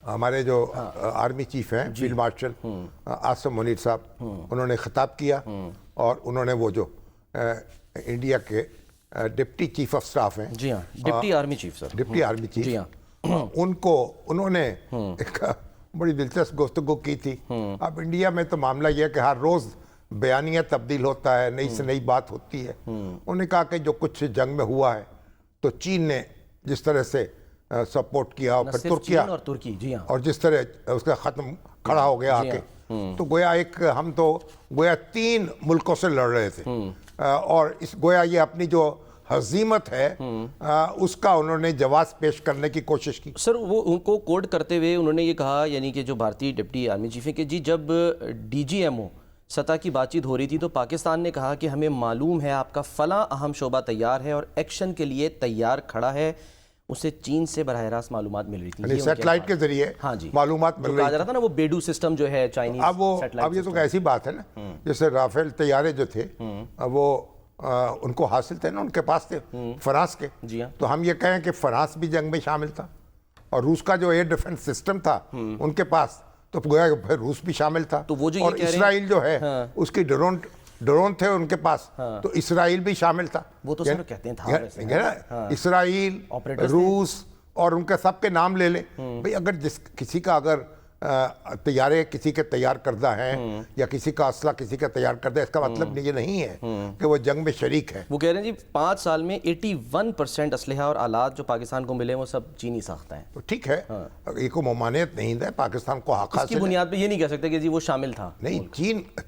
हमारे जो army chief हैं फील्ड मार्शल आसिम मुनीर साहब, उन्होंने खिताब किया और उन्होंने वो जो इंडिया के डिप्टी चीफ ऑफ स्टाफ हैं, जी हाँ, deputy army chief sir, deputy army chief, जी हाँ, उन्होंने एक बड़ी दिलचस्प गुफ्तगू की थी। अब इंडिया में तो मामला यह है कि हर रोज बयानिया तब्दील होता है, नई से नई बात होती है। उन्होंने कहा कि जो कुछ जंग में हुआ है तो चीन ने जिस तरह से सपोर्ट किया और फिर तुर्किया और तुर्की, जी हाँ, और जिस तरह उसका खत्म खड़ा हो गया आके, तो गोया हम तो गोया 3 मुल्कों से लड़ रहे थे और इस गोया ये अपनी जो हजीमत है उसका उन्होंने जवाब पेश करने की कोशिश की। सर वो उनको कोड करते हुए उन्होंने ये कहा, यानी कि जो भारतीय डिप्टी आर्मी चीफ है, कि जी जब डीजीएमओ सतह की बातचीत हो रही थी तो पाकिस्तान ने कहा कि हमें मालूम है आपका फला अहम शोबा तैयार है और एक्शन के लिए तैयार खड़ा है। उसे चीन से बराह रास्त मालूमात मिल रही थी, सैटेलाइट के जरिए हाँ जी मालूमात मिल रही जा रहा था ना, वो बेडू सिस्टम जो है चाइनीज। अब ये तो ऐसी बात है ना, जैसे राफेल तैयारे जो थे वो उनको हासिल थे ना, उनके पास थे फ्रांस के। जी हाँ, तो हम ये कहें कि फ्रांस भी जंग में शामिल था और रूस का जो एयर डिफेंस सिस्टम था उनके पास, तो गोया फिर रूस भी शामिल था। तो वो जो और इसराइल जो है उसकी ड्रोन थे उनके पास, तो इसराइल भी शामिल था। वो तो सर कहते हैं था इसराइल, रूस और उनके सबके नाम ले ले भाई। अगर किसी का अगर तैयारे किसी के तैयार करदा हैं या किसी का असला किसी का तैयार करदा है, इसका मतलब ये नहीं है कि वो जंग में शरीक है। वो कह रहे हैं जी 5 साल में 81% असलहा और आलात जो पाकिस्तान को मिले वो सब चीनी साख्ता है। तो ठीक है, ये को ममानियत नहीं है पाकिस्तान को, हक इसकी बुनियाद पे ये नहीं कह सकते कि जी वो शामिल था। नहीं,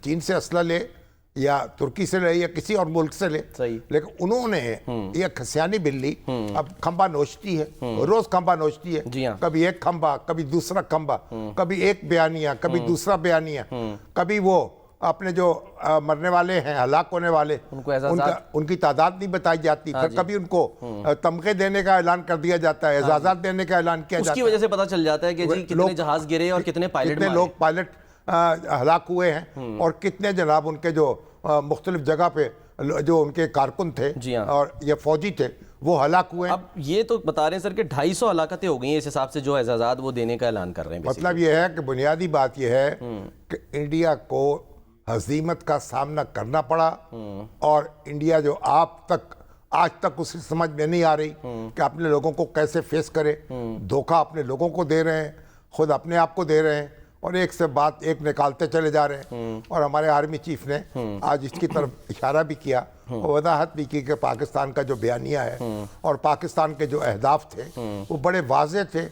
चीन से असला ले या तुर्की से ले या किसी और मुल्क से ले, लेकिन उन्होंने ये खसियानी बिल्ली अब खंबा नोचती है, रोज खंबा नोचती है। जी हाँ। कभी एक खंबा, कभी दूसरा खंबा, कभी एक बयानिया, कभी दूसरा बयानिया, कभी वो अपने जो मरने वाले हैं, हलाक होने वाले, उनकी तादाद नहीं बताई जाती। फिर कभी उनको तमगे देने का ऐलान कर दिया जाता है, एजाजात देने का ऐलान किया जाता है। उसकी वजह से पता चल जाता है कि जी कितने जहाज गिरे और कितने पायलट हलाक हुए हैं और कितने जनाब उनके जो मुख्तलिफ जगह पे जो उनके कारकुन थे और ये फौजी थे वो हलाक हुए। अब ये तो बता रहे हैं सर कि 250 हलाकतें हो गई हैं इस हिसाब से जो एजाज़ात वो देने का ऐलान कर रहे हैं। मतलब ये है कि बुनियादी बात ये है कि इंडिया को हजीमत का सामना करना पड़ा और इंडिया जो आज तक उसे समझ में नहीं आ रही कि अपने लोगों को कैसे फेस करे। धोखा अपने लोगों को दे रहे हैं, खुद अपने आप को दे रहे हैं और एक से बात एक निकालते चले जा रहे हैं। और हमारे आर्मी चीफ ने आज इसकी तरफ इशारा भी किया और वजाहत भी की कि पाकिस्तान का जो बयानिया है और पाकिस्तान के जो अहदाफ थे वो बड़े वाज़ेह थे